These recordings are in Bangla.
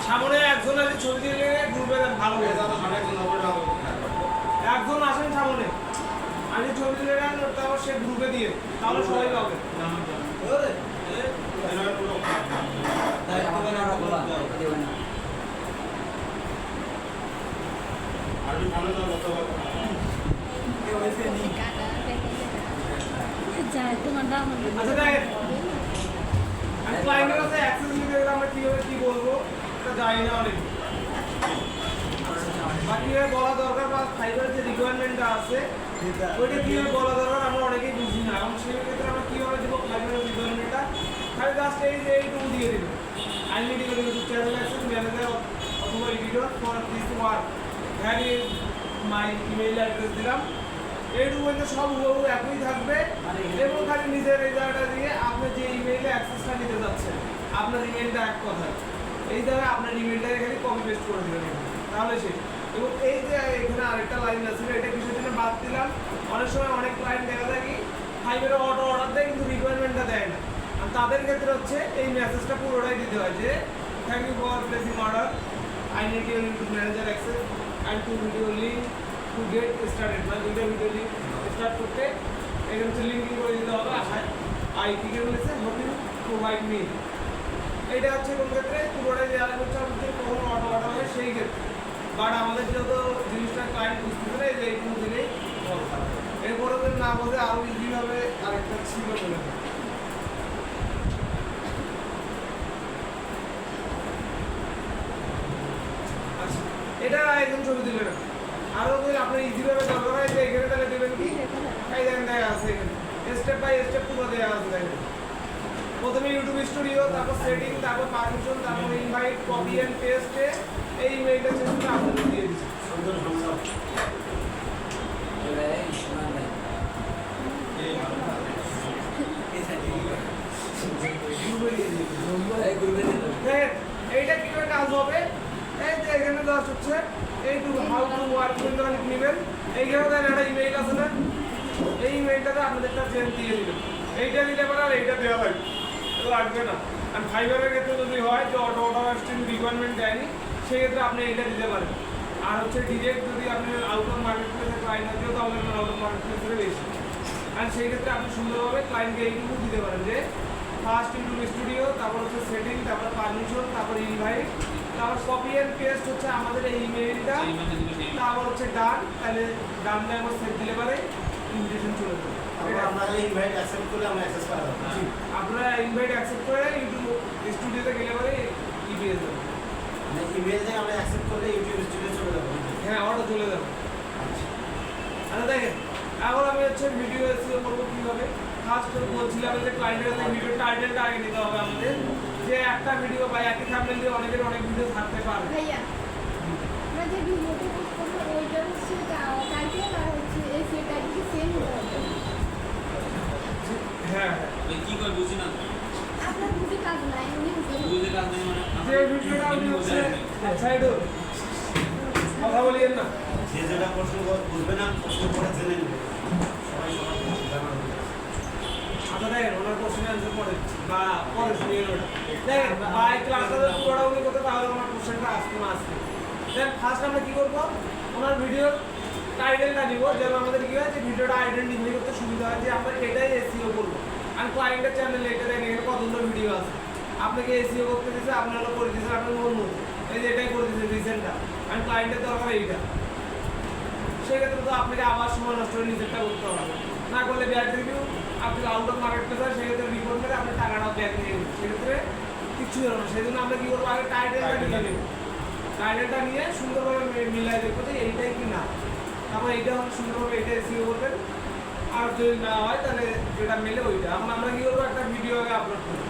সামনে একজন আছে ছবি দিলে গ্রুপে ভালো হয়ে যাবে। একজন আসেন সামনে আমি ছবি দিলে তারপর সে গ্রুপে দিয়ে তাহলে সবাই পাবে। আচ্ছা দেখেন আমি ক্লায়েন্টের কাছে অ্যাক্সেস নিতে গেলে আমরা কীভাবে কী বলবো এটা জানি না অনেক। বাকি বলা দরকার বা ফাইবারের যে রিকোয়ারমেন্টটা আছে ওইটা কীভাবে বলা দরকার আমরা অনেকেই বুঝি না। এবং সেই ক্ষেত্রে আমরা কীভাবে দেবো ফাইবারের রিকোয়ারমেন্টটা খালি জাস্ট এই যে এইটুকু দিয়ে দেবো I need YouTube channel access manager অথবা editor for this work that is my email address দিলাম। এইটুকু কিন্তু সব হুবহু একই থাকবে এবং খালি নিজের এই জায়গাটা দিয়ে আপনি যে ইমেইলে অ্যাক্সেসটা নিতে যাচ্ছেন আপনার ইমেইলটা এক কথায় এই জায়গায় আপনার ইমেইলটাকে খালি কপি পেস্ট করে দেবেন তাহলে সে। এবং এই যে এখানে আরেকটা লাইন আছে এটা কিসের জন্য বাদ দিলাম, অনেক সময় অনেক ক্লায়েন্ট দেখা যায় কি ফাইবারে অটো অর্ডার দেয় কিন্তু রিকোয়ারমেন্টটা দেয় না। আর তাদের ক্ষেত্রে হচ্ছে এই মেসেজটা পুরোটাই দিতে হয় যে thank you for placing order, I need your YouTube manager access and two video link to get started. মানে দুইটা ভিডিও লিঙ্ক স্টার্ট করতে এখানে হচ্ছে লিঙ্কিং করে দিতে হবে। আশায় আই টিকে বলেছে হোপ ইউ প্রোভাইড মি। এটা হচ্ছে কোন ক্ষেত্রে পুরোটাই দেওয়া হচ্ছে আমাদের কখনো অটো অর্ডার হবে সেই ক্ষেত্রে। বাট আমাদের যত জিনিসটা ক্লায়েন্ট বুঝতে পারে যে এইটুকু দিলেই দরকার। এরপরে যদি না বোঝে আরও ইজিভাবে আরেকটা ছিল বলে আচ্ছা এটা একদম ছবি দিলেন না। আরও যদি আপনার ইজিভাবে দরকার হয় যে এখানে তাহলে দেবেন কি এই দেখেন দেওয়া আছে এখানে স্টেপ বাই স্টেপ পুরো দেওয়া আছে দেখেন। প্রথমে ইউটিউব স্টুডিও, তারপর সেটিং, তারপর পারমিশন, তারপর ইনভাইট, কপি এন্ড পেস্টে এই ইমেইলটা সেশনটা আপনাদের দিয়ে দিচ্ছি। এইটা কিভাবে কাজ হবে এই যে এখানে জাস্ট হচ্ছে এইটুকু হাউ টু ওয়ার্ক উইন্ডো নেবেন। এইখানে দেন একটা ইমেইল আছে না এই ইমেইলটাতে আপনাদের একটা চেঞ্জ দিয়ে দিবেন। এইটা দিলে পরে আর এইটা দেওয়া লাগবে না। আর ফাইবারের ক্ষেত্রে যদি হয় যে অটো অর্ডার স্ট্রিম রিকোয়ারমেন্ট দেয়নি সেক্ষেত্রে আপনি এইটা দিতে পারেন। আর হচ্ছে ডিরেক্ট যদি আপনি আউট অফ মার্কেট প্লেসে ক্লায়েন্ট আছে তাহলে আউট অফ মার্কেট প্লেসে বেশি। আর সেই ক্ষেত্রে আপনি সুন্দরভাবে ক্লায়েন্টকে এইটুকু দিতে পারেন যে ফার্স্ট ইউটিউব স্টুডিও, তারপর হচ্ছে সেটিং, তারপর পারমিশন, তারপর ইনভাইট, তারপর কপি এন্ড পেস্ট হচ্ছে আমাদের এই ইমেইলটা, তারপর হচ্ছে ডান। তাহলে ডানটা আমার সেট দিলে পারে ইনভিটেশন চলে যাবে। আপনারা ইনভাইট অ্যাকসেপ্ট করলে আমরা অ্যাক্সেস করা যাবে। জি আপনারা ইনভাইট অ্যাকসেপ্ট করে ইউটিউব স্টুডিওতে গেলে পরে ইবিএস যাবে। মানে ইমেল থেকে আমরা অ্যাকসেপ্ট করলে ইউটিউব স্টুডিও চলে যাবে। হ্যাঁ ওটা চলে যাবে। আচ্ছা দেখেন এখন আমি হচ্ছে ভিডিও এসইও করবো কীভাবে। ফার্স্ট বলছিলাম যে ক্লায়েন্টের কাছে ভিডিও টাইটেলটা আগে নিতে হবে আমাদের, যে একটা ভিডিও বা একই থাম্বনেল দিয়ে অনেকের অনেক ভিডিও থাকতে পারে। ভাইয়া আমরা যে ভিডিওটা পোস্ট করব ওইটা হচ্ছে টাইটেল আর হচ্ছে এই সেটাকে কি সেম হবে। হ্যাঁ এই কি কই বুঝি না আপনার বুঝে কাজ নাই উনি বুঝে কাজ নেই মানে যে ভিডিওটা আমি হচ্ছে সাইড কথা বলিয়েন না। যে যেটা প্রশ্ন বুঝবে না প্রশ্ন করে জেনে নেবে। সবাই সবার জানা হবে। আচ্ছা দেখেন ওনার কোশ্চেন অ্যান্সার পরে বা পরে শুনিয়ে ওটা দেখেন বাই ক্লাসটা যদি পুরোটা উনি করতে তাহলে ওনার কোশ্চেনটা আসবে না আসবে। দেন ফার্স্ট আমরা কী করবো ওনার ভিডিওর টাইটেলটা নিব যেন আমাদের কী হয় যে ভিডিওটা আইডেন্টিফাই করতে সুবিধা হয় যে আমরা এটাই এসইও করবো। আর ক্লায়েন্টের চ্যানেলে এটা দেখেন এখানে কতগুলো ভিডিও আছে আপনাকে এসইও করতে দিয়েছে আপনি হলো করে দিয়েছেন আপনার অন্য এই যে এটাই করে দিয়েছে রিসেন্টটা আর ক্লায়েন্টের দরকার এইটা। সেক্ষেত্রে তো আপনাকে আবার সময় নষ্ট করে নিজেরটা করতে হবে না করলে ব্যাড রিভিউ আপনি আউট অফ মার্কেট প্লেস হয় সেক্ষেত্রে রিপোর্ট করে আপনার টাকাটাও ব্যাক নিয়ে নেবেন। সেক্ষেত্রে কিচ্ছু হলো না। সেই জন্য আমরা কী করবো আগে টাইটেলটা নিয়ে নেব। টাইটেলটা নিয়ে সুন্দরভাবে মিলাই দেখবো যে এইটাই কি না, তারপর এইটা হলে সুন্দরভাবে এটা এসইও করবেন। আর যদি না হয় তাহলে যেটা মেলে ওইটা। এখন আমরা কী করবো একটা ভিডিও আগে আপলোড করবো।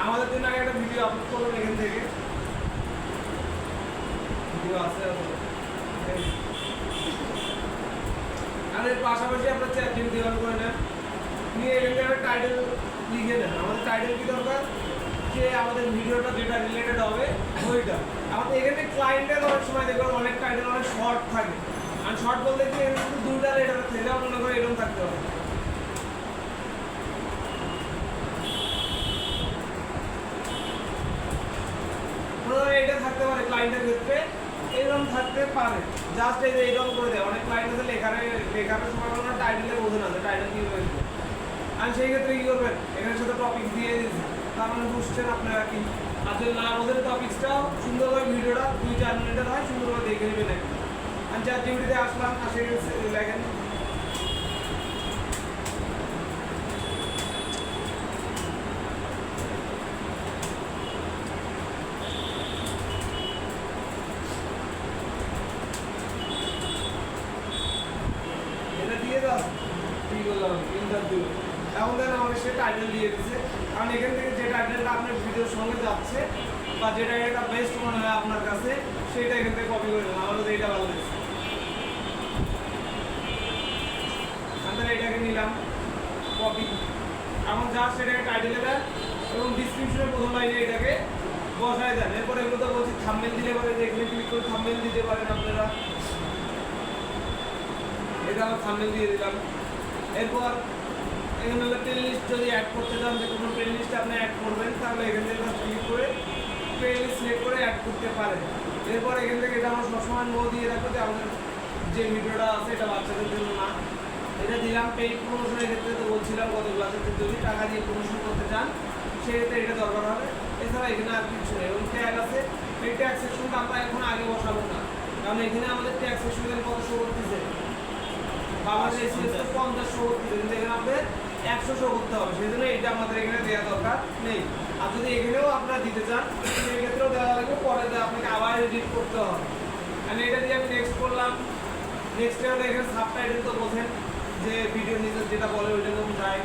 আমাদের জন্য আগে একটা ভিডিও আপলোড করবেন এখান থেকে ভিডিও আছে আর এর পাশাপাশি আপনার চ্যাট জিপিটি অন করে নেন নিয়ে এখানে টাইটেল লিখে নেন। আমাদের টাইটেল কি দরকার যে আমাদের ভিডিওটা যেটা রিলেটেড হবে ওইটা। আমাদের এখানে ক্লায়েন্টের অনেক সময় দেখবেন অনেক টাইটেল অনেক শর্ট থাকে আর শর্ট বলতে কি এখানে শুধু দুইটা লেটার থেকে মনে করে এরকম থাকতে হবে। ক্লায়েন্টের ক্ষেত্রে এরকম থাকতে পারে। জাস্ট এই যে এরকম করে দেয়, অনেক ক্লায়েন্ট আছে লেখার সময় কোনো টাইটেলে বোঝে না যে টাইটেল কী হয়েছে। আর সেই ক্ষেত্রে কী করবেন, এখানে সাথে টপিক দিয়ে দিয়েছি, তার মানে বুঝছেন আপনারা কি। আর যদি না বোঝেন টপিক্সটাও সুন্দরভাবে ভিডিওটা 2-4 মিনিটের হয়, সুন্দরভাবে দেখে নেবেন একটু। আমি ChatGPT-তে আসলাম, আসে লেখেন এটা দিয়ে দাও, কি করলাম ইন্টারভিউ। এখন দেখেন আমাকে সে টাইটেল দিয়ে দিচ্ছে, কারণ এখান থেকে যে টাইটেলটা আপনার ভিডিওর সঙ্গে যাচ্ছে বা যেটা এটা বেস্ট মনে হয় আপনার কাছে, সেটা এখান থেকে কপি করে নেন। আমাদের এইটা ভালো লাগছে, তাহলে এটাকে নিলাম কপি। এখন জাস্ট এটাকে টাইটেলে দেন এবং ডিসক্রিপশনের প্রথম লাইনে এটাকে বসায় দেন। এরপর এগুলো তো বলছি থাম্বনেল দিলে পারেন, এখানে ক্লিক করে থাম্বনেল দিতে পারেন আপনারা। এটা আমার থাম্বনেল দিয়ে দিলাম। এরপর এখানে হলো প্লে লিস্ট, যদি অ্যাড করতে চান যে কোনো প্লে লিস্টে আপনি অ্যাড করবেন, তাহলে এখান থেকে ক্লিক করে প্লে লিস্ট সিলেক্ট করে অ্যাড করতে পারেন। এরপর এখান থেকে এটা আমরা সবসময় নো দিয়ে রাখবো যে আমাদের যে ভিডিওটা আছে এটা বাচ্চাদের জন্য না। এটা দিলাম পেইড প্রমোশনের ক্ষেত্রে, তো বলছিলাম গত ক্লাসে যদি টাকা দিয়ে প্রমোশন করতে চান সেক্ষেত্রে এটা দরকার হবে। এছাড়া এখানে আর কিছু নেই। এবং ট্যাগ আছে, এই ট্যাগ সেকশনটা আমরা এখন আগে বসাবো না, কারণ এখানে আমাদের ট্যাগ সেকশনের কত শো করতেছে, বাংলাদেশ এসিএস তো 50 শো করতেছে, কিন্তু এখানে আমাদের 100 শো করতে হবে, সেই জন্য এটা আমাদের এখানে দেওয়া দরকার নেই। আর যদি এখানেও আপনারা দিতে চান সেই ক্ষেত্রেও দেওয়া লাগবে, পরে আপনাকে আবার এডিট করতে হবে। আমি এটা দিয়ে আমি নেক্সট করলাম। নেক্সটে হলো এখানে সাবটাইটেল, তো বোঝেন যে ভিডিও নিচে যেটা বলে ওইটা যখন যায়,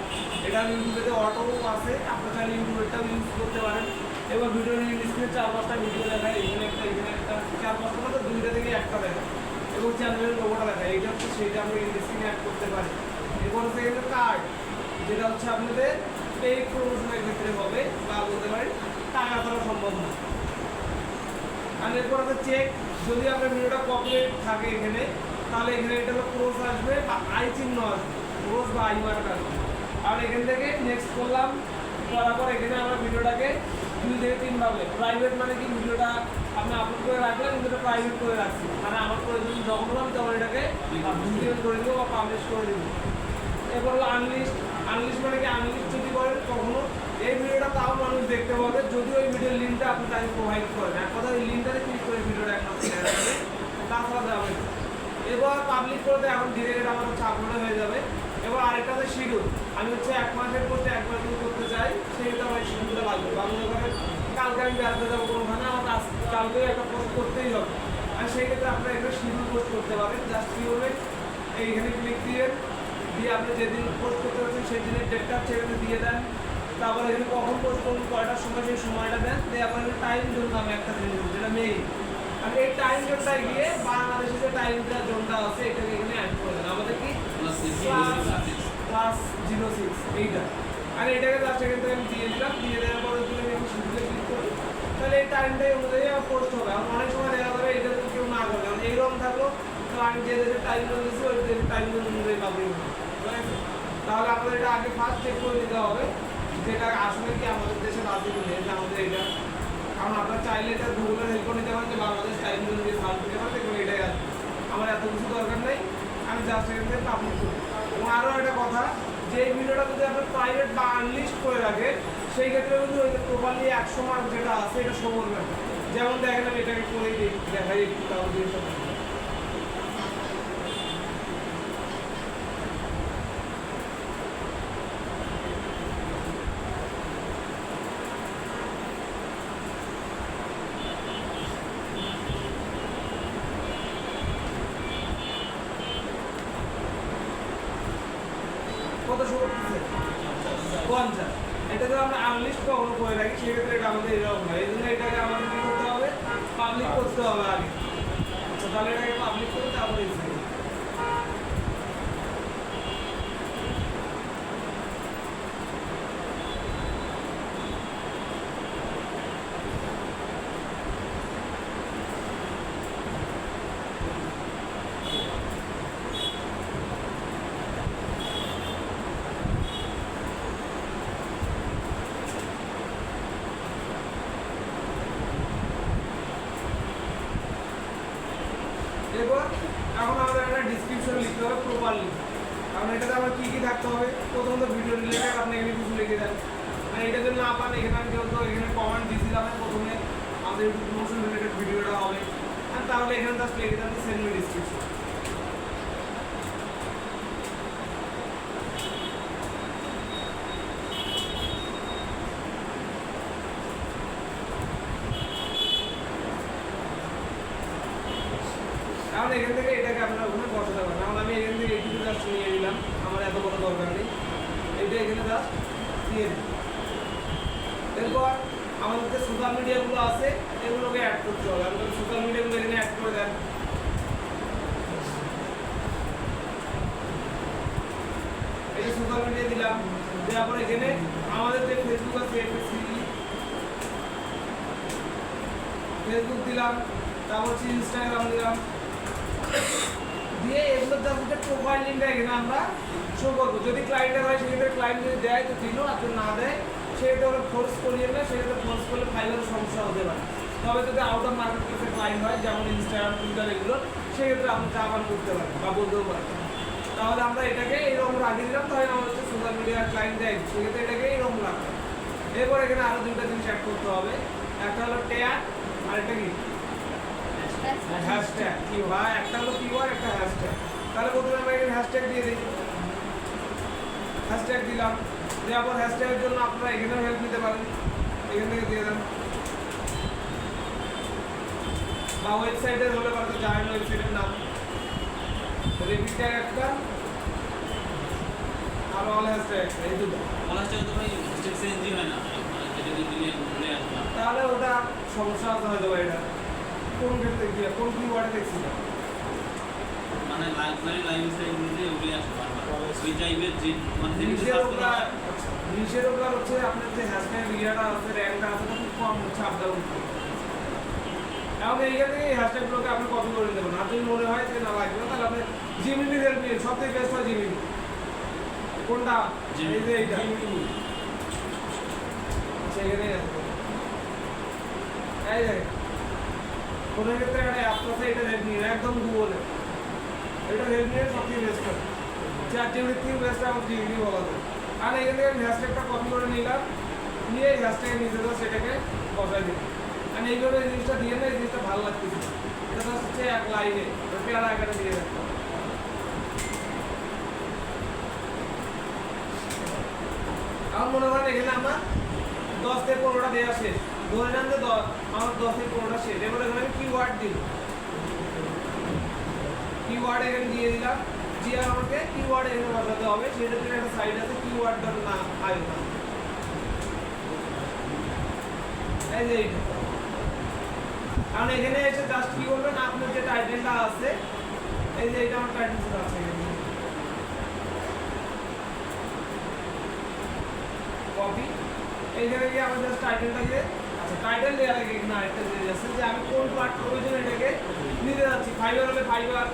এটা ইউটিউবেতে অটো আছে, আপনার চাইলে ইউটিউবেরটাও ইউজ করতে পারেন। এবার ভিডিও স্ক্রিনে 4-5টা ভিডিও দেখায়, এখানে একটা 4-5টা মতো 2টা থেকে একটা দেখায় এবং চ্যানেলের লোগোটা দেখায়, এইটা হচ্ছে সেইটা আমরা স্ক্রিনে অ্যাড করতে পারি। এরপর হচ্ছে এখানে কার্ড, যেটা হচ্ছে আপনাদের পেইড প্রমোশনের ক্ষেত্রে হবে বা বলতে পারেন টাকা ছাড়া সম্ভব না। আর এরপর আছে চেক, যদি আপনার ভিডিওটা কপিরাইট থাকে এখানে, তাহলে এখানে এটা হলো ক্রস আসবে বা আই চিহ্ন আসবে, ক্রস বা আই মার্ক আসবে। আর এখান থেকে নেক্সট করলাম, করার পর এখানে আমরা ভিডিওটাকে 2 থেকে 3 ভাবে প্রাইভেট, মানে কি ভিডিওটা আপনি আপলোড করে রাখলেন কিন্তু এটা প্রাইভেট করে রাখছি, মানে আমার প্রয়োজন যখন হলাম তখন এটাকে ডিলিট করে দেবো বা পাবলিশ করে দেবো। এরপর হলো আনলিস্ট। আনলিস্ট মানে কি, আনলিস্ট যদি করেন কখনো এই ভিডিওটা তাও মানুষ দেখতে পাবে যদি ওই ভিডিওর লিঙ্কটা আপনি তাকে প্রোভাইড করেন। এক কথা ওই লিঙ্কটাতে ক্লিক করে ভিডিওটা একমাত্র দেখা যাবে, তাছাড়া যাবে না। এবার পাবলিক করতে এখন ডিরেক্ট আমার হচ্ছে আপলোড হয়ে যাবে। এবার আরেকটা হচ্ছে শিডিউল, আমি হচ্ছে 1 মাসের করতে 1 মাস যদি করতে চাই সেক্ষেত্রে আমার শিডিউলটা লাগবে। বা মনে করেন কালকে আমি বেড়াতে যাবো কোনোখানে, আমার কালকেও একটা পোস্ট করতেই হবে, আর সেই ক্ষেত্রে আপনারা একটা শিডিউল পোস্ট করতে পারেন। জাস্ট কী হবে, এইখানে ক্লিক দিয়ে আপনি যেদিন পোস্ট করতে পারছেন সেই দিনের ডেটটা সেখানে দিয়ে দেন। তারপরে এখানে কখন পোস্ট করুন, কয়টার সময় সেই সময়টা দেন, দিয়ে আপনার টাইম জোন নামে একটা জিনিস যেটা মেইন। আর এই টাইম জোনটায় গিয়ে বাংলাদেশের যে টাইমটা জোনটা আছে এটাকে এখানে অ্যাড করে দেন, আমাদের কি +06 এইটা। আর এটাকে জাস্ট এখান থেকে আমি দিয়ে দিলাম, দিয়ে দেওয়ার পরে যদি আমি শিডিউলে ক্লিক করি তাহলে এই টাইমটাই অনুযায়ী আমার পোস্ট হবে। আর অনেক সময় দেখা যাবে এটা তো কেউ না করে, কারণ এইরকম থাকলো তো আমি যে দেশের টাইম জোন দিচ্ছি ওই দেশের টাইম জোন অনুযায়ী পাবলিক হবে। তাহলে আপনাদের এটা আগে ফার্স্ট চেক করে দিতে হবে যেটা আসলে কি আমাদের দেশে রাজি বলে যে আমাদের এটা, কারণ আপনারা চাইলে এটা গুগলের হেল্প নিতে পারেন যে বাংলাদেশ টাইম জোন দিয়ে সার্চ দিতে পারেন, দেখুন এটাই আসবে। আমার এত কিছু দরকার নেই, আমি জাস্ট এখান থেকে পাবলিক করি। এবং আরও একটা কথা, যে এই ভিডিওটা যদি আপনার প্রাইভেট বা আনলিস্ট করে রাখে সেই ক্ষেত্রে কিন্তু ওই প্রপারলি 100 মার্ক যেটা আছে এটা শো করবে না। যেমন দেখেন আমি এটাকে করেই দেখাই একটু, তাহলে জিনিসটা কত শো করতেছে 50। এটা যদি আমরা আনলিস্ট কখনো করে রাখি সেক্ষেত্রে এটা আমাদের এরকম হয়, এই জন্য এটাকে আমাদের কী করতে হবে, পাবলিক করতে হবে আগে। আচ্ছা তাহলে এটাকে পাবলিক করে তারপরে এরপর এখন আমাদের একটা ডিসক্রিপশন লিখতে হবে প্রপারলি। কারণ এটাতে আমার কী কী থাকতে হবে, প্রথমত ভিডিও রিলেটেড আপনি এখানে কিছু লিখে দেন। আর এটা যদি না পান এখানে আমি যেহেতু এখানে কমেন্ট দিয়েছিলাম প্রথমে আমাদের ইউটিউব প্রমোশন রিলেটেড ভিডিওটা হবে, আর তাহলে এখানে জাস্ট লিখে দেন সেন্ড মি ডিসক্রিপশন। কারণ এখান থেকে এটাকে আপনারা ওখানে বসাতে পারেন। কারণ আমি এখান থেকে এইটুকু জাস্ট নিয়ে নিলাম, আমার এত বড় দরকার নেই, এইটা এখানে জাস্ট দিয়ে দিই। এরপর আমাদের যে সোশ্যাল মিডিয়াগুলো আছে এগুলোকে অ্যাড করতে হবে। আমাদের সোশ্যাল মিডিয়াগুলো এখানে অ্যাড করে দেন। এটা সোশ্যাল মিডিয়া দিলাম, দেওয়ার পর এখানে আমাদের যে ফেসবুক আছে ফেসবুক দিলাম, তারপর হচ্ছে ইনস্টাগ্রাম দিলাম, দিয়ে এগুলোর জাস্ট প্রোফাইল লিঙ্কটা এখানে আমরা শো করবো। যদি ক্লায়েন্টের হয় সেক্ষেত্রে ক্লায়েন্ট যদি দেয় তো দিল, আর যদি না দেয় সেক্ষেত্রে ওরা ফোর্স করিয়ে না, সেক্ষেত্রে ফোর্স করলে ফাইবারের সমস্যা হতে পারে। তবে যদি আউট অফ মার্কেট প্লেসে ক্লায়েন্ট হয় যেমন ইনস্টাগ্রাম, টুইটার এগুলো, সেক্ষেত্রে আপনি চাপান করতে পারেন বা বলতেও পারেন। তাহলে আমরা এটাকে এইরকম রাখিয়ে দিলাম, তাহলে আমার হচ্ছে সোশ্যাল মিডিয়ার ক্লায়েন্ট দেয় সেক্ষেত্রে এটাকে এইরকম রাখতে হবে। এরপর এখানে আরও দুটো জিনিস অ্যাড করতে হবে, একটা হলো ট্যাগ আর একটা কি হ্যাশট্যাগ। কি হয়, একটা হলো কিওয়ার্ড, একটা হ্যাশট্যাগ। তাহলে প্রথমে আমরা এখানে হ্যাশট্যাগ দিয়ে দিই, হ্যাশট্যাগ দিলাম, দেওয়ার পর হ্যাশট্যাগের জন্য আপনারা এখানেও হেল্প নিতে পারেন, এখান থেকে দিয়ে দেন। বা ওয়েবসাইটের হলে পারে জানেন ওয়েবসাইটের নাম, রিপিট ট্যাগ একটা আর অল হ্যাশট্যাগ একটা, এই দুটো। পলাশটা তো ভাই স্টেপ চেঞ্জই হয় না, এটা যদি দিলে ভুলে আসলাম। তাহলে ওটা সমস্যা আছে হয়তো এটা কোন ক্ষেত্রে গিয়ে কোন কিওয়ার্ডে দেখছিলাম, মানে লাইব্রেরি লাইফস্টাইল দিলে উঠে আসে বারবার। ওই টাইপের যে মানে যেটা নিচের সার্চ ওপর করা হয় নিচের ওপর হচ্ছে আপনার যে হ্যাশট্যাগ ইয়েটা আছে, র্যাঙ্কটা আছে, এটা খুব কম হচ্ছে আপ ডাউন। এখন এইখান থেকে এই হ্যাশট্যাগুলোকে আপনি কপি করে দেবেন। আর যদি মনে হয় যে না লাগবে না, তাহলে আপনি জিমিনি হেল্প নিন, সবথেকে বেস্ট হয় জিমিনি। কোনটা? এই যে এইটা সেখানে আছে, এই যে কোনো ক্ষেত্রে একটা অ্যাপ আছে, এটা হেল্প নিন একদম গুগলে, এটা হেল্প নিয়ে সবথেকে বেস্ট হয়। চ্যাট জিপিটির থেকে বেস্ট আমার জিমিনি বলা যায়। আর এখান থেকে আমি হ্যাশট্যাগটা কপি করে নিলাম, নিয়ে এই হ্যাশট্যাগের নিচে তো সেটাকে বসাই দিই। আর এইভাবে এই জিনিসটা দিয়ে না, এই জিনিসটা ভালো লাগতেছে, এটা তো হচ্ছে এক লাইনে পেয়ারা আকারে দিয়ে দেয়। আমার মনে করেন এখানে আমার 10 থেকে 15টা দেওয়া শেষ, ধরে নেন যে আমার 10 থেকে 15টা শেষ। এবার এখানে আমি কিওয়ার্ড দিই, কিওয়ার্ড এখানে দিয়ে দিলাম, দিয়ে আমাকে কিওয়ার্ড এখানে বসাতে হবে। সেটার জন্য একটা সাইড আছে কিওয়ার্ডটার নাম আইকন, এই যে এইটা। কারণ এখানে এসে জাস্ট কি করবেন, আপনার যে টাইটেলটা আছে, এই যে এটা আমার টাইটেল আছে এখানে, কপি, এইখানে গিয়ে আমার জাস্ট টাইটেলটা দিয়ে, আচ্ছা টাইটেল দেওয়ার আগে এখানে আরেকটা দিয়ে যাচ্ছে যে আমি কোন পার্টটা ওই জন্য এটাকে নিতে যাচ্ছি। ফাইবার হলে ফাইবার,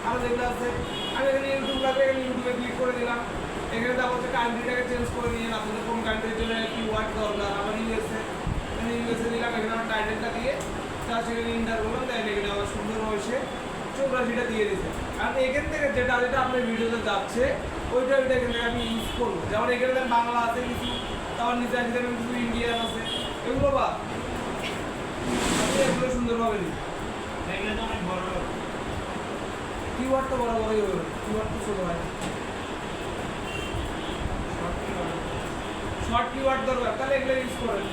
আরও যেগুলো আছে আমি এখানে ইউটিউব লাগবে, এখানে ইউটিউবে ক্লিক করে দিলাম। এখানে তারপর হচ্ছে কান্ট্রিটাকে চেঞ্জ করে নিয়ে আপনাদের কোন কান্ট্রির জন্য কিওয়ার্ড দরকার, আমার ইউএসএ, এখানে ইউএসএ দিলাম, এখানে আমার টাইটেলটা দিয়ে তার সেখানে ইন্টার করলাম, তাই এখানে আমার সুন্দর হয়েছে 84টা দিয়ে দিচ্ছে। আর এখান থেকে যেটা যেটা আপনার ভিডিওতে যাচ্ছে ওইটা এখান থেকে আমি ইউজ করবো। যেমন এখানে বাংলা আছে কিছু, তারপর নিচে আছে কিছু ইন্ডিয়ান আছে, এগুলো বা এগুলো সুন্দরভাবে দিই। এগুলো তো অনেক বড় কিওয়ার্ড তো বড় বড়ই হবে, কিওয়ার্ড তো ছোট হয়, শর্ট কিওয়ার্ড দরকার, তাহলে এগুলো ইউজ করেন।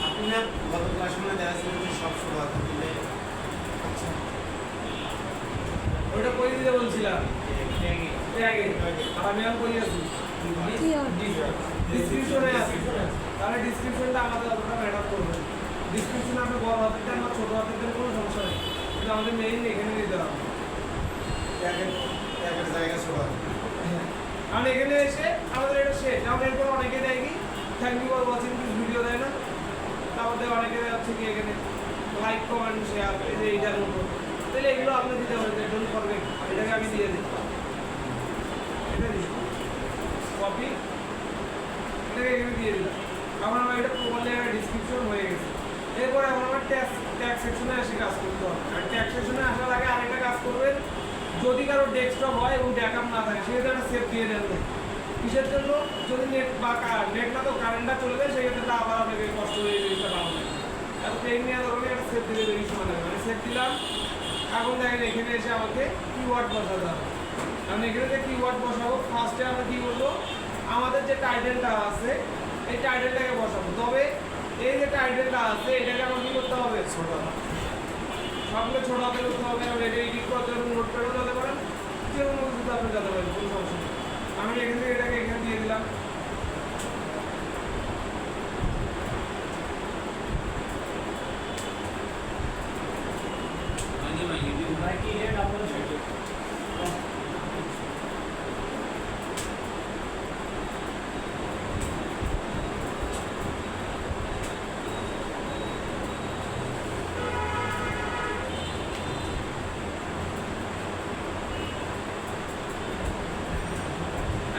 আপনি না গত ক্লাসে মনে দেখা ছিল যে সব শুরু হাতে দিলে ওইটা কই দিতে বলছিলাম আগে, আর আমি কই আছি ডিসক্রিপশনে আছে, তাহলে ডিসক্রিপশনটা আমাদের অতটা ম্যাটার করবে। ডিসক্রিপশনে আপনি বড় হাতের দেন বা ছোট হাতের দেন কোনো সমস্যা নেই, কিন্তু আমাদের মেইন এখানে দিতে হবে। একের জায়গা শুরু হয়। কারণ এখানে এসে আমাদের এটা শেষ। যেমন এরপর অনেকে দেয় কি thank you for watching this video দেয় না, তারপরে অনেকে হচ্ছে কি এখানে লাইক কমেন্ট শেয়ার, এই যে এইটার মতো, তাহলে এগুলো আপনি দিতে হবে, ডোন্ট ফরগেট। এটাকে আমি দিয়ে দিই, এটা দিই কপি, এটাকে এখানে দিয়ে দিলাম। এখন আমার এটা প্রপারলি একটা ডিসক্রিপশন হয়ে গেছে। এরপর এখন আমার ট্যাগ ট্যাগ সেকশনে এসে কাজ করতে হবে। আর ট্যাগ সেকশনে আসার আগে আরেকটা কাজ করবেন, যদি কারো ডেস্কটপ হয় এবং ব্যাকআপ না থাকে সেক্ষেত্রে একটা সেভ দিয়ে নেবেন। কিসের জন্য? যদি নেট বা নেট না তো কারেন্টটা চলে যায়, সেক্ষেত্রে আবার আপনাকে কষ্ট হয়ে জিনিসটা বানানো যায়। এখন ট্রেন নেওয়া ধরনের একটা সেভ দিলে বেশি সময় লাগবে। মানে সেভ দিলাম, এখন দেখেন এখানে এসে আমাকে কিওয়ার্ড বসাতে হবে। আমি এখানে যে কিওয়ার্ড বসাবো, ফার্স্টে আমরা কী করবো, আমাদের যে টাইটেলটা আছে এই টাইটেলটাকে বসাবো। তবে এই যে টাইটেলটা আছে এটাকে আমার কী করতে হবে? ছোট সবগুলো ছোট হাতে করতে হবে। আর এটা এডিট করতে হবে, নোট প্যাডও যেতে পারেন, যে কোনো কিছুতে আপনি যেতে পারেন, কোনো সমস্যা নেই। আমি এখান থেকে এটাকে এখানে দিয়ে দিলাম।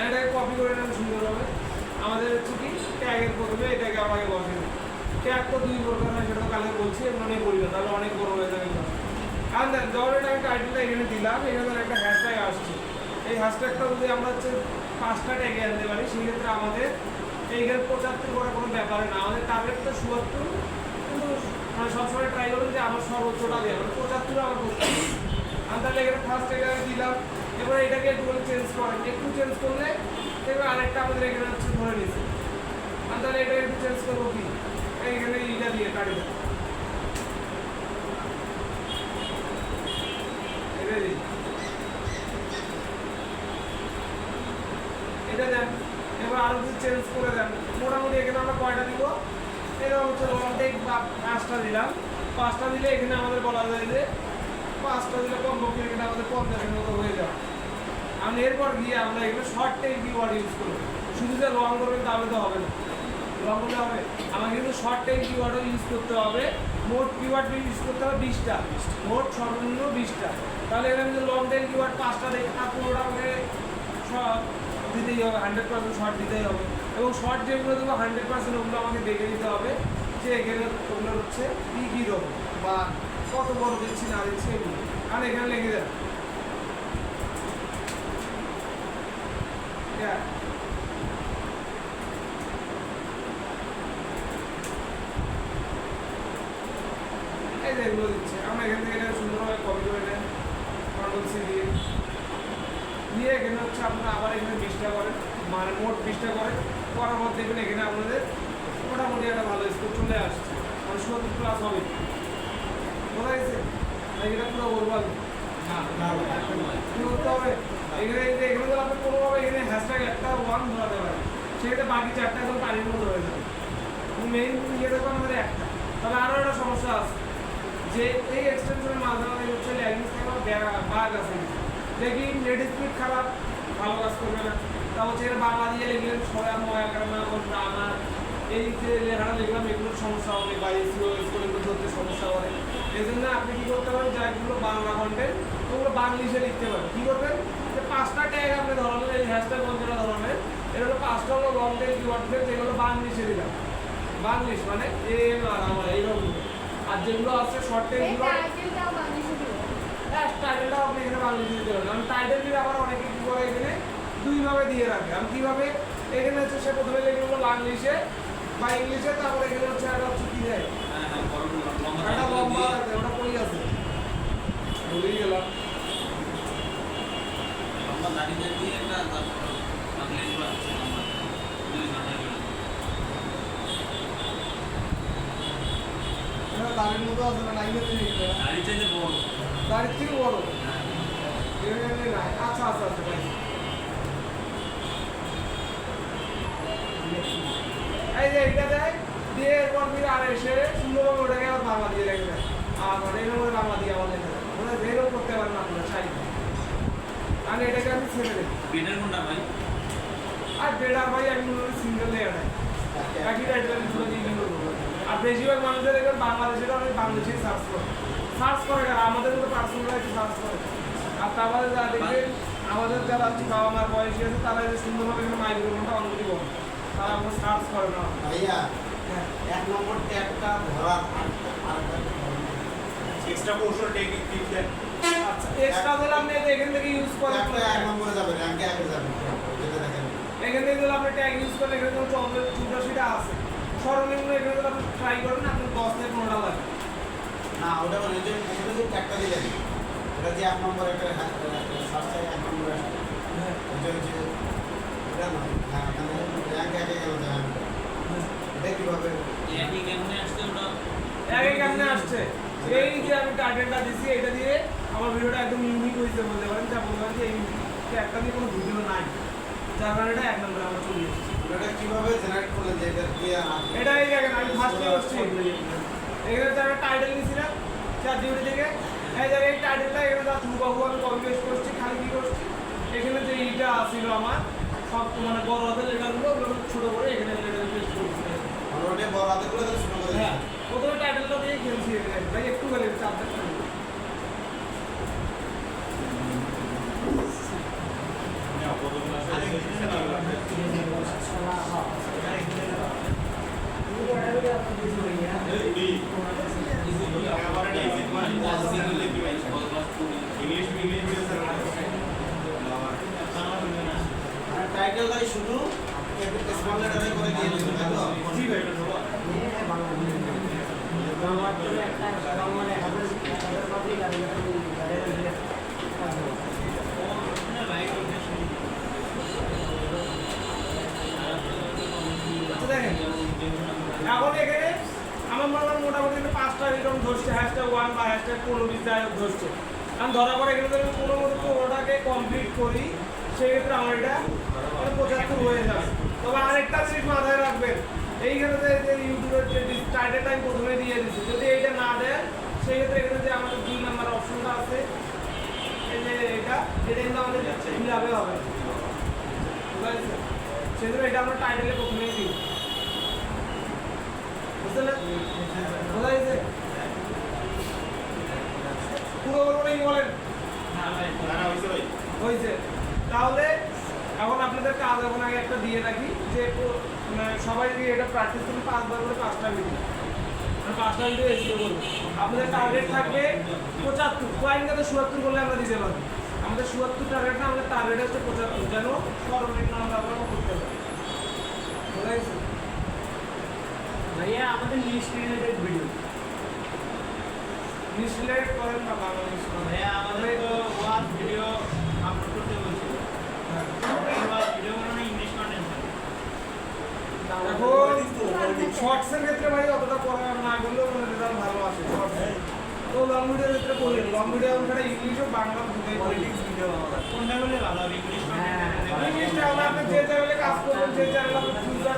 এটাকে কপি করে নেন সুন্দরভাবে। আমাদের হচ্ছে কি ট্যাগের প্রথমে এটাকে আমাকে বসে দিন। ট্যাগ তো দুই প্রকার হয়, সেটা তো কালকে বলছি, মানে বলি না, তাহলে অনেক বড় হয়ে যাবে। কারণ দেন যখন আমি টাইটেলটা এখানে দিলাম, এখানে একটা হ্যাশট্যাগ আসছে। এই হ্যাশট্যাগটা যদি আমরা হচ্ছে 5টা ট্যাগে আনতে পারি, সেক্ষেত্রে আমাদের এইখানে 75 করার কোনো ব্যাপারে না। আমাদের টার্গেট তো 77, কিন্তু মানে সবসময় ট্রাই করুন যে আমার সর্বোচ্চটা দেওয়া, মানে 75 আমার করতে হবে। আমি তাহলে এখানে ফার্স্ট এটাকে দিলাম। এবার এটাকে একটু চেঞ্জ করেন, একটু চেঞ্জ করলে এবার আরেকটা আমাদের এখানে হচ্ছে ধরে নিয়েছে। আমি তাহলে এটাকে একটু চেঞ্জ করবো কি, এইখানে এইটা দিয়ে কাটি দেবো, এটা দিই, এটা দেন। এবার আরো কিছু চেঞ্জ করে দেন। মোটামুটি এখানে আমরা কয়টা দিব, এটা হচ্ছে লং টেক বা 5টা দিলাম। 5টা দিলে এখানে আমাদের বলা যায় যে 5টা দিলে কমপক্ষে এখানে আমাদের 50-এর মতো হয়ে যাবে। আমি এরপর গিয়ে আমরা এখানে শর্ট টেক কিওয়ার্ড ইউজ করবো। শুধু যে লং করবেন তাহলে তো হবে না, লং করলে হবে, আমাকে কিন্তু শর্ট টেক কিওয়ার্ডও ইউজ করতে হবে। মোট কিওয়ার্ড ইউজ করতে হবে 20টা, মোট সর্বনিম্ন 20টা। তাহলে এখানে যদি লং টেক কিওয়ার্ড 5টা দেখে আর 15টা আমাকে সব দিতেই হবে, 100% শর্ট দিতেই হবে। এবং শর্ট যেগুলো দেবো 100% ওগুলো আমাকে দেখে দিতে হবে যে এখানে ওগুলো হচ্ছে কী কী দেবো বা কত বড় দিচ্ছি না দিচ্ছি এগুলো, আর এখানে লিখে দেন। এই যে এগুলো দিচ্ছে, আমরা এখান থেকে এটা সুন্দরভাবে কপি করে নেন, কন্ট্রোল সি দিয়ে এখানে হচ্ছে আপনারা আবার এখানে 20টা করেন, মানে মোট 20টা করেন। করার পর দেখবেন এখানে আপনাদের মোটামুটি একটা ভালো স্কোর চলে আসছে, মানে 70+ হবে। বোঝা গেছে? এটা পুরো বলবো আমি কি করতে হবে এখানে, এখানে যদি আপনি কোনোভাবে এখানে হ্যাশট্যাগ একটা 1 ধরাতে পারেন, সেক্ষেত্রে বাকি 4টা এখন পানির মতো হয়ে যাবে। মেইন ইয়ে দেখো আমাদের একটা। তবে আরও একটা সমস্যা আছে যে এই এক্সটেনশনের মাধ্যমে হচ্ছে ল্যাঙ্গুয়েজ থেকে বাগ আছে, দেখি নেট স্পিড খারাপ, ভালো কাজ করবে না। তা হচ্ছে এটা বাংলা দিয়ে লিখলেন সবাই আমার এই যে লেখাটা লিখলাম এগুলোর সমস্যা হবে, বা এসিও স্কুলগুলো ধরতে সমস্যা হবে। এই জন্য আপনি কী করতে পারেন, যেগুলো বাংলা কন্টেন্ট ওগুলো বাংলিশে লিখতে পারেন। কী করবেন, যে 5টা ট্যাগ আপনি ধরালেন, এই হ্যাশট্যাগ যেটা ধরালেন, এটা হলো 5টা হলো লং টেক কিওয়ার্ড, যেগুলো বাংলিশে দিলাম। বাংলিশ মানে এম আর আমার এইরকম। আর যেগুলো আছে শর্ট টেক টাইটেলটাও আপনি এখানে বাংলিশে দিতে পারেন। আমি টাইটেল দিলে আবার অনেকে কী করে এখানে 2ভাবে দিয়ে রাখে। আমি কীভাবে, এখানে হচ্ছে সে প্রথমে লিখে দেবো বাংলিশে বা ইংলিশে, তারপরে এখানে হচ্ছে একটা হচ্ছে কী দেয়, একটা লম্বা আছে, ওটা কই আছে ভুলেই গেলাম। লম্বা দাড়িতে দিয়ে একটা বাংলিশ বানাচ্ছে লম্বা, দাড়ির মতো আছে না, লাইনের দাড়ি চাইতে বড়, দাড়ির থেকে বড়। আচ্ছা আচ্ছা আচ্ছা ভাই, এই যে এইটা দেয় দিয়ে এরপর ফিরে আর এসে সুন্দরভাবে ওটাকে আবার বাংলা দিয়ে রেখে দেয়। আর মানে এর মধ্যে বাংলা দিয়ে আবার লেখা দেয়, ওটা যেরকম করতে পারেন আপনারা চাইলে। আর এটাকে আমি ছেড়ে দিই। পেটের কোনটা ভাই? আর বেডার ভাই আমি সিঙ্গেল লেয়ার দেয়, একই টাইটেল আমি দুটো দিয়ে কিন্তু করবো। আর বেশিরভাগ মানুষদের দেখবেন বাংলাদেশের অনেক বাংলাদেশেই সার্চ করে কারণ আমাদের মতো পার্সোনাল সার্চ করে। আর তারপরে যারা দেখবেন আমাদের যারা বাবা মার বয়সী আছে তারা যে সুন্দরভাবে এখানে মাইক্রোফোনটা অনুমতি করে, তারা আমরা সার্চ করে না। ভাইয়া 1 নম্বর ট্যাগটা ধরার আরেকটা এক্সট্রা কৌশল টেকনিক টিপ দেন। আচ্ছা এক্সট্রা দিলে আপনি এখান থেকে ইউজ করেন, একটা এক নম্বরে যাবে, র্যাঙ্কে আগে যাবে। যেটা দেখেন। এখান থেকে যদি আপনি ট্যাগ ইউজ করেন এখানে তো 84টা আছে, সর্বনিম্ন এখানে যদি আপনি ট্রাই করেন আপনার 10 থেকে 15টা লাগবে। না, ওটা মানে যে ওটা যে ট্যাগটা দিলেন, এটা যে এক নম্বরে একটা সার্চ চাই এক নম্বরে আসবে। ওইটা হচ্ছে এটা না, না এখানে র্যাঙ্কে আগে গেল যায়। এটা কিভাবে? একই কেমনে আসছে ওটা আগে কেমনে আসছে, এই যে আমি টাইটেলটা দিছি এটা দিয়ে আমার ভিডিওটা একদম ইউনিক হয়েছে বলতে পারেন, যা বলতে পারেন যে এই ট্যাগটা দিয়ে কোনো ভিডিও নাই, যার কারণে এটা এক নম্বরে আমার চলে এসেছে। এটা কিভাবে জেনারেট করলেন যে এটা দিয়ে এটা এই দেখেন আমি ফার্স্টে করছি, এখানে তো একটা টাইটেল নিয়েছিলাম ChatGPT থেকে, এই জায়গায় এই টাইটেলটা এখানে যা হুবহু আমি কপি পেস্ট করছি, খালি কি করছি এখানে যে এইটা ছিল আমার সব মানে বড় হাতের লেখাগুলো ওগুলো ছোট করে এখানে লেটার পেস্ট করছি। ওটা বড় হাতে করে তাহলে শুরু করে দিন। হ্যাঁ প্রথমে টাইটেলটা দিয়ে খেলছি এখানে, ভাই একটু খালি চাপটা টাইটেলটাই শুধু স্মল লেটারে করে দিয়ে দিবেন, তাই তো? জি ভাই। আচ্ছা দেখেন এখন এখানে আমার মনে হয় মোটামুটি 5টা এরকম ধরছে, #1 বা #15 যাই হোক ধরছে। আমি ধরার পরে এখানে যদি কোনো মতো ওটাকে কমপ্লিট করি সেক্ষেত্রে আমার এটা 75 হয়ে যাবে। তবে আরেকটা জিনিস মাথায় রাখবেন, এইখানে যে ইউটিউবের যে টাইটেলটা আমি প্রথমে দিয়ে দিচ্ছি, যদি এইটা না দেন সেক্ষেত্রে এখানে যে আমাদের 2 নাম্বার অপশনটা আছে এই যে এটা কিন্তু আমাদের ফিল হবে ঠিক আছে, সেজন্য এটা আমরা টাইটেলে প্রথমেই দিই, বুঝতে পারলেন? বোঝা গেছে? পুরো বলবো নাকি বলেন? হয়েছে। তাহলে এখন আপনাদের কাজ এখন আগে একটা দিয়ে রাখি যে মানে সবাই যদি এটা প্র্যাকটিস করুন 5 বার করে 5টা ভিডিও, মানে 5টা ভিডিও এসিও করুন। আপনাদের টার্গেট থাকবে 75, ক্লায়েন্টকে 77 করলে আমরা দিতে পারবো। আমাদের 77 টার্গেট না, আমাদের টার্গেট হচ্ছে 75, যেন সর্বনিম্ন আমরা করতে পারি। বোঝা গেছে? ভাইয়া আমাদের লিস্ট রিলেটেড ভিডিও নিউজিল্যান্ড করেন না বাংলাদেশ করেন? ভাইয়া আমাদের তো ওয়ান ভিডিও আপলোড করতে বলছিল, এই ওয়ান ভিডিও মানে ইংলিশ কন্টেন্ট। এখন শর্টসের ক্ষেত্রে ভাই অতটা পড়া না করলেও মানে রেজাল্ট ভালো আসে শর্টসে। তো লং ভিডিওর ক্ষেত্রে বলি লং ভিডিও অনুসারে ইংলিশ ও বাংলা দুটোই পলিটিক্স ভিডিও বানাবো। কোনটা করলে ভালো হবে? ইংলিশ ইংলিশটা হলে আপনি যে চ্যানেলে কাজ করবেন, যে চ্যানেলে আপনি ফিউচার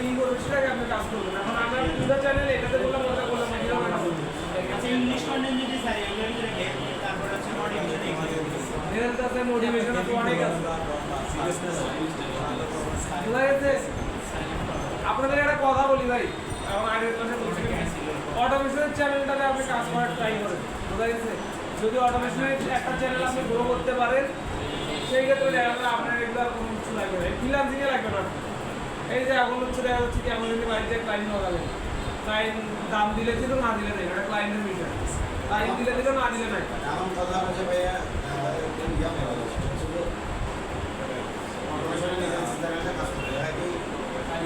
ই করবেন সেটাকে আপনি কাজ করবেন। এখন আমরা ফিউচার চ্যানেলে এটাতে বললাম ওটা বললাম না, কিরকম এটা বলবো। আচ্ছা, ইংলিশ কন্টেন্ট যদি চাই এগুলোর ভিতরে কে, তারপর হচ্ছে মোটিভেশন এক্সারসাইজ। এর কাছে মোটিভেশন তো অনেক আছে। বোঝা গেছে? আপনাদের একটা কথা বলি ভাই, এখন আগের ক্লাসে বলছিলাম অটোমেশনের চ্যানেলটাতে আপনি কাজ করার ট্রাই করেন। বোঝা গেছে? যদি অটোমেশনের একটা চ্যানেল আপনি গ্রো করতে পারেন সেই ক্ষেত্রে দেখা যাবে আপনার রেগুলার কোনো কিছু লাগবে না, ফ্রিল্যান্সিংয়ে লাগবে না। এই যে এখন হচ্ছে দেখা যাচ্ছে কি এমন যদি বাড়িতে ক্লায়েন্ট লাগাবেন, ক্লায়েন্ট দাম দিলে ছিল না দিলে নেই, এটা ক্লায়েন্টের বিষয়। ক্লায়েন্ট দিলে দিল না দিলে নাই। এমন কথা হচ্ছে ভাইয়া অটোমেশনের নিজের চ্যানেলটা কাজ করতে হয় কি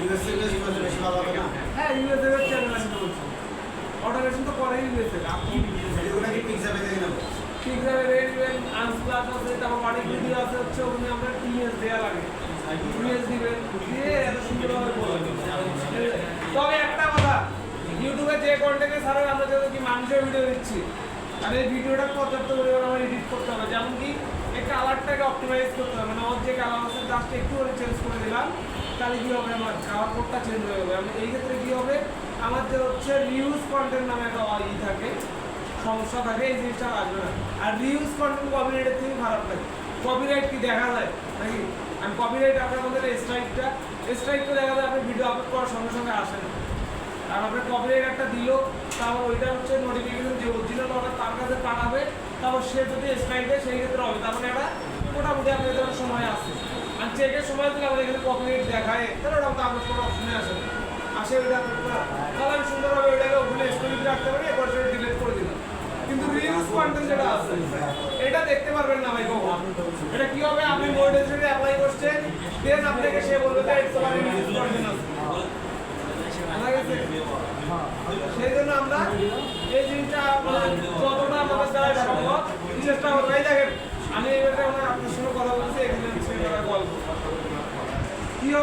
ইউএসএ বেশি ভালো হবে না? হ্যাঁ ইউএসএ চ্যানেল আমি বলছি, অটোমেশন তো করেই ইউএসএ। আপনি ভিডিওগুলো কি পিক্সাবে দেখে নেবো? ঠিক যাবে রেড ইভেন আনস্প্লাস আছে, তারপর অনেক ভিডিও আছে হচ্ছে ওখানে আমরা টিএস দেওয়া লাগে, টিএস দিবেন দিয়ে এত সুন্দরভাবে বলবেন। তবে একটা কথা, ইউটিউবে যে কন্টেন্টে ছাড়েন আমরা যেহেতু কি মানুষের ভিডিও দিচ্ছি, আর এই ভিডিওটা পর্যাপ্ত পরিমাণে আমার এডিট করতে হবে, যেমন কি এই কালারটাকে অপটিমাইজ করতে হবে, মানে ওর যে কালার আছে জাস্ট একটু করে চেঞ্জ করে দিলাম, তাহলে কী হবে আমার কালার কোডটা চেঞ্জ হয়ে যাবে। আমি এই ক্ষেত্রে কী হবে আমার যে হচ্ছে রিউজ কন্টেন্ট নামে একটা ই থাকে, সমস্যা থাকে, এই জিনিসটা আসবে না। আর রিউজ কন্টেন্ট কপিরাইটের থেকে খারাপ লাগে। কপিরাইট কি দেখা যায় নাকি? আমি কপিরাইট আপনার মধ্যে স্ট্রাইকটা দেখা যায় আপনি ভিডিও আপলোড করার সঙ্গে সঙ্গে আসে না, আর আপনার কপিরাইট একটা দিল, তারপর ওইটা হচ্ছে নোটিফিকেশন যে অরিজিনাল অর্ডার তার কাছে পাঠাবে, তারপর সে যদি স্ট্রাইক দেয় সেই ক্ষেত্রে হবে। তার মানে এটা মোটামুটি আপনার যখন সময় আসছে, আর চেকের সময় দিলে আমাদের এখানে কপিরাইট দেখায়, তাহলে ওটা আমাদের আপলোড করার অপশনে আসে না, আসে ওইটা তাহলে আমি সুন্দরভাবে ওইটাকে ওখানে স্টোরিতে রাখতে পারি, এরপর সেটা ডিলিট করে দিলাম। পারবেন না ভাই কখন। এটা কি হবে, আপনি মনিটাইজেশনে অ্যাপ্লাই করছেন, দেন আপনাকে সে বলবে যে এটা তোমার ইউজ করবেন না। সেই জন্য আমরা এই জিনিসটা যতটা আমাদের দ্বারা সম্ভব চেষ্টা করবো। এই দেখেন আমি এই ব্যাপারে আপনার সঙ্গে কথা বলছি, এখানে হচ্ছে গল্প কি হবে।